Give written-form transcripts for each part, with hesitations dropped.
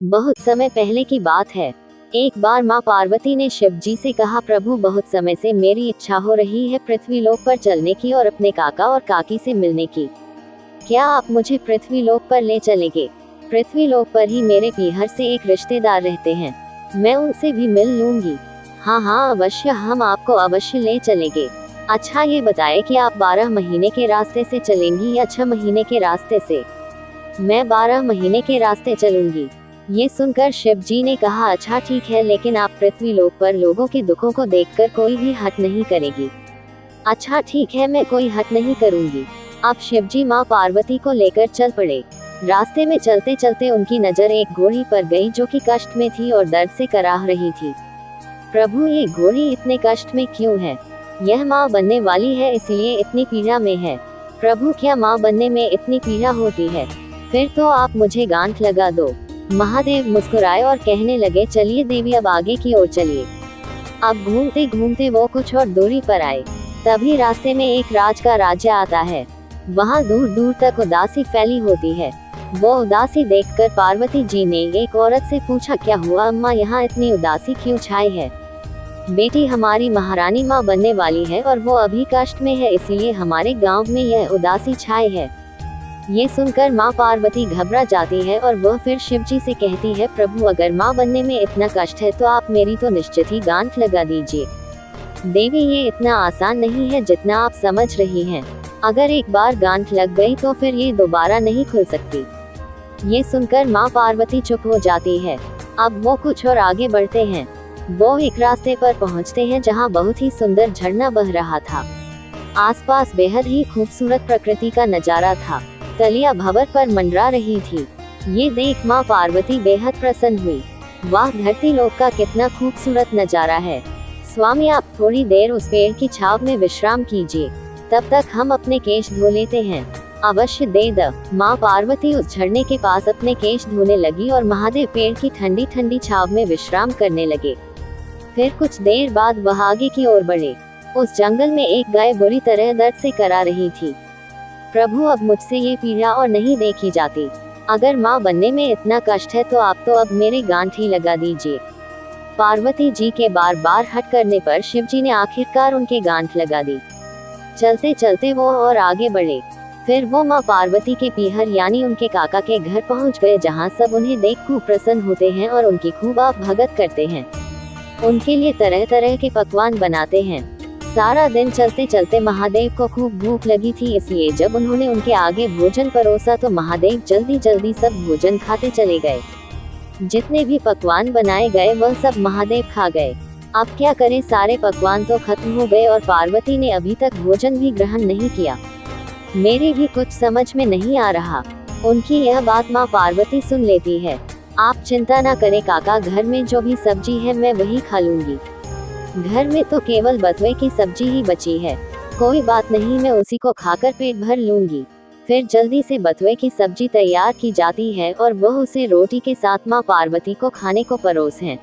बहुत समय पहले की बात है। एक बार माँ पार्वती ने शिव जी से कहा, प्रभु बहुत समय से मेरी इच्छा हो रही है पृथ्वी लोक पर चलने की और अपने काका और काकी से मिलने की। क्या आप मुझे पृथ्वी लोक पर ले चलेंगे? पृथ्वी लोक पर ही मेरे पीहर से एक रिश्तेदार रहते हैं, मैं उनसे भी मिल लूंगी। हाँ हाँ अवश्य, हम आपको अवश्य ले चलेंगे। अच्छा ये बताएं कि आप 12 महीने के रास्ते से चलेंगी या 6 महीने के रास्ते से? मैं 12 महीने के रास्ते चलूंगी। ये सुनकर शिव जी ने कहा, अच्छा ठीक है, लेकिन आप पृथ्वी लोक पर लोगों के दुखों को देखकर कोई भी हट नहीं करेगी। अच्छा ठीक है, मैं कोई हट नहीं करूंगी। अब शिव जी माँ पार्वती को लेकर चल पड़े। रास्ते में चलते चलते उनकी नजर एक घोड़ी पर गई जो कि कष्ट में थी और दर्द से कराह रही थी। प्रभु ये घोड़ी इतने कष्ट में क्यों है? यह माँ बनने वाली है इसलिए इतनी पीड़ा में है। प्रभु क्या माँ बनने में इतनी पीड़ा होती है? फिर तो आप मुझे गांठ लगा दो। महादेव मुस्कुराए और कहने लगे, चलिए देवी अब आगे की ओर चलिए। अब घूमते घूमते वो कुछ और दूरी पर आए। तभी रास्ते में एक राज का राज्य आता है। वहाँ दूर दूर तक उदासी फैली होती है। वो उदासी देखकर पार्वती जी ने एक औरत से पूछा, क्या हुआ अम्मा, यहाँ इतनी उदासी क्यों छाई है? बेटी हमारी महारानी माँ बनने वाली है और वो अभी कष्ट में है, इसीलिए हमारे गांव में यह उदासी छाई है। ये सुनकर माँ पार्वती घबरा जाती है और वह फिर शिव जी से कहती है, प्रभु अगर माँ बनने में इतना कष्ट है तो आप मेरी तो निश्चित ही गांठ लगा दीजिए। देवी ये इतना आसान नहीं है जितना आप समझ रही हैं। अगर एक बार गांठ लग गई तो फिर ये दोबारा नहीं खुल सकती। ये सुनकर माँ पार्वती चुप हो जाती है। अब वो कुछ और आगे बढ़ते हैं। वो एक रास्ते पर पहुँचते हैं जहाँ बहुत ही सुंदर झरना बह रहा था। आसपास बेहद ही खूबसूरत प्रकृति का नजारा था। कलियां भंवर पर मंडरा रही थी। ये देख माँ पार्वती बेहद प्रसन्न हुई। वाह, धरती लोक का कितना खूबसूरत नजारा है। स्वामी आप थोड़ी देर उस पेड़ की छाव में विश्राम कीजिए, तब तक हम अपने केश धो लेते हैं। अवश्य दे द। माँ पार्वती उस झरने के पास अपने केश धोने लगी और महादेव पेड़ की ठंडी ठंडी छाव में विश्राम करने लगे। फिर कुछ देर बाद वह आगे की ओर बढ़े। उस जंगल में एक गाय बुरी तरह दर्द से करा रही थी। प्रभु अब मुझसे ये पीड़ा और नहीं देखी जाती। अगर माँ बनने में इतना कष्ट है तो आप तो अब मेरे गांठ ही लगा दीजिए। पार्वती जी के बार बार हट करने पर शिव जी ने आखिरकार उनके गांठ लगा दी। चलते चलते वो और आगे बढ़े। फिर वो माँ पार्वती के पीहर यानी उनके काका के घर पहुँच गए, जहाँ सब उन्हें देख खूब प्रसन्न होते हैं और उनकी खूब आप भगत करते हैं। उनके लिए तरह तरह के पकवान बनाते हैं। सारा दिन चलते चलते महादेव को खूब भूख लगी थी, इसलिए जब उन्होंने उनके आगे भोजन परोसा तो महादेव जल्दी जल्दी सब भोजन खाते चले गए। जितने भी पकवान बनाए गए वह सब महादेव खा गए। अब क्या करें, सारे पकवान तो खत्म हो गए और पार्वती ने अभी तक भोजन भी ग्रहण नहीं किया। मेरी भी कुछ समझ में नहीं आ रहा। उनकी यह बात माँ पार्वती सुन लेती है। आप चिंता ना करें काका, घर में जो भी सब्जी है मैं वही खा लूंगी। घर में तो केवल बथुए की सब्जी ही बची है। कोई बात नहीं, मैं उसी को खाकर पेट भर लूंगी। फिर जल्दी से बथुए की सब्जी तैयार की जाती है और वह उसे रोटी के साथ माँ पार्वती को खाने को परोस है।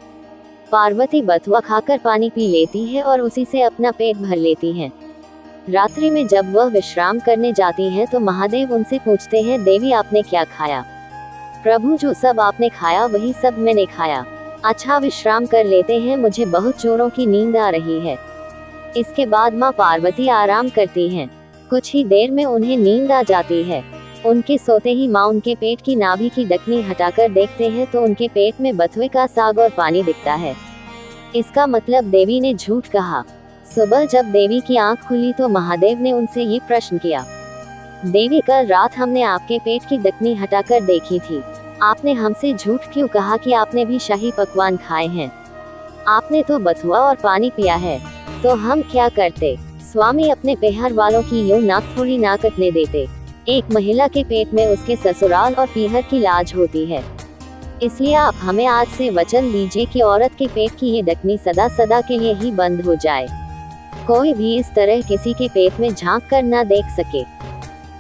पार्वती बथुआ खाकर पानी पी लेती है और उसी से अपना पेट भर लेती है। रात्रि में जब वह विश्राम करने जाती है तो महादेव उनसे पूछते हैं, देवी आपने क्या खाया? प्रभु जो सब आपने खाया वही सब मैंने खाया। अच्छा विश्राम कर लेते हैं, मुझे बहुत जोरों की नींद आ रही है। इसके बाद माँ पार्वती आराम करती हैं। कुछ ही देर में उन्हें नींद आ जाती है। उनके सोते ही माँ उनके पेट की नाभि की ढकनी हटाकर देखते हैं तो उनके पेट में बथुए का साग और पानी दिखता है। इसका मतलब देवी ने झूठ कहा। सुबह जब देवी की आंख खुली तो महादेव ने उनसे ये प्रश्न किया, देवी कल रात हमने आपके पेट की ढकनी हटाकर देखी थी। आपने हमसे झूठ क्यों कहा कि आपने भी शाही पकवान खाए हैं? आपने तो बथुआ और पानी पिया है, तो हम क्या करते? स्वामी अपने पीहर वालों की यूं नाक थोड़ी ना कटने देते। एक महिला के पेट में उसके ससुराल और पीहर की लाज होती है। इसलिए आप हमें आज से वचन दीजिए कि औरत के पेट की ये ढकनी सदा सदा के लिए ही बंद हो जाए। कोई भी इस तरह किसी के पेट में झांक कर ना देख सके।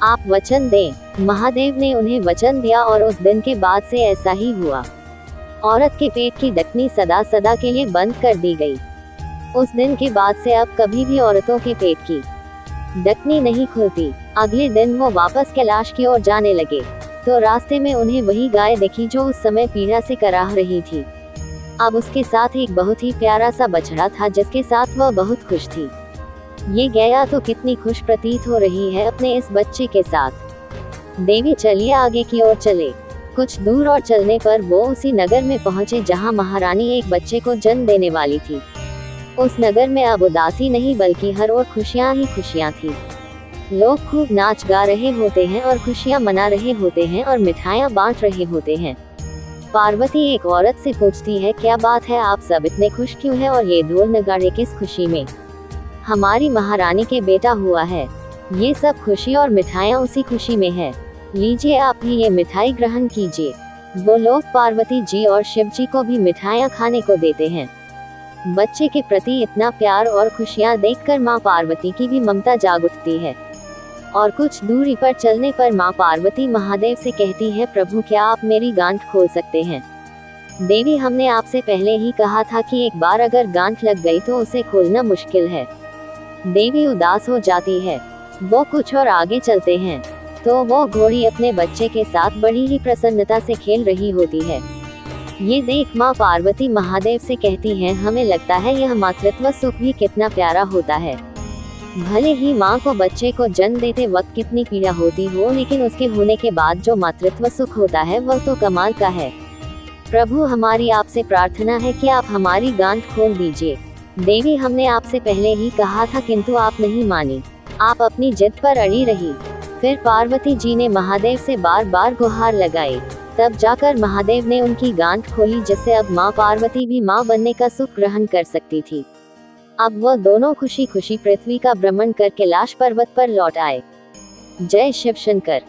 आप वचन दें। महादेव ने उन्हें वचन दिया और उस दिन के बाद से ऐसा ही हुआ। औरत के पेट की ढकनी सदा सदा के लिए बंद कर दी गई। उस दिन के बाद से अब कभी भी औरतों के पेट की ढकनी नहीं खुलती। अगले दिन वो वापस कैलाश की ओर जाने लगे। तो रास्ते में उन्हें वही गाय दिखी जो उस समय पीड़ा से कराह रही थी। अब उसके साथ एक बहुत ही प्यारा सा बछड़ा था जिसके साथ वह बहुत खुश थी। ये गैया तो कितनी खुश प्रतीत हो रही है अपने इस बच्चे के साथ। देवी चलिए आगे की ओर चले। कुछ दूर और चलने पर वो उसी नगर में पहुंचे जहां महारानी एक बच्चे को जन्म देने वाली थी। उस नगर में अब उदासी नहीं बल्कि हर ओर खुशियां ही खुशियां थी। लोग खूब नाच गा रहे होते हैं और खुशियां मना रहे होते हैं और मिठाइयां बांट रहे होते हैं। पार्वती एक औरत से पूछती है, क्या बात है, आप सब इतने खुश क्यों हैं और ये ढोल नगाड़े किस खुशी में? हमारी महारानी के बेटा हुआ है। ये सब खुशी और मिठाइयां उसी खुशी में है। लीजिए आप भी ये मिठाई ग्रहण कीजिए। वो लोग पार्वती जी और शिव जी को भी मिठाइयां खाने को देते हैं। बच्चे के प्रति इतना प्यार और खुशियां देखकर माँ पार्वती की भी ममता जाग उठती है। और कुछ दूरी पर चलने पर माँ पार्वती महादेव से कहती है, प्रभु क्या आप मेरी गांठ खोल सकते हैं? देवी हमने आपसे पहले ही कहा था कि एक बार अगर गांठ लग गई तो उसे खोलना मुश्किल है। देवी उदास हो जाती है। वो कुछ और आगे चलते हैं तो वो घोड़ी अपने बच्चे के साथ बड़ी ही प्रसन्नता से खेल रही होती है। ये देख माँ पार्वती महादेव से कहती हैं, हमें लगता है यह मातृत्व सुख भी कितना प्यारा होता है। भले ही माँ को बच्चे को जन्म देते वक्त कितनी पीड़ा होती हो, लेकिन उसके होने के बाद जो मातृत्व सुख होता है वह तो कमाल का है। प्रभु हमारी आपसे प्रार्थना है कि आप हमारी गांठ खोल दीजिए। देवी हमने आपसे पहले ही कहा था किंतु आप नहीं मानी, आप अपनी जिद पर अड़ी रही। फिर पार्वती जी ने महादेव से बार बार गुहार लगाई। तब जाकर महादेव ने उनकी गांठ खोली जिससे अब माँ पार्वती भी माँ बनने का सुख ग्रहण कर सकती थी। अब वह दोनों खुशी खुशी पृथ्वी का भ्रमण कर कैलाश पर्वत पर लौट आए। जय शिव शंकर।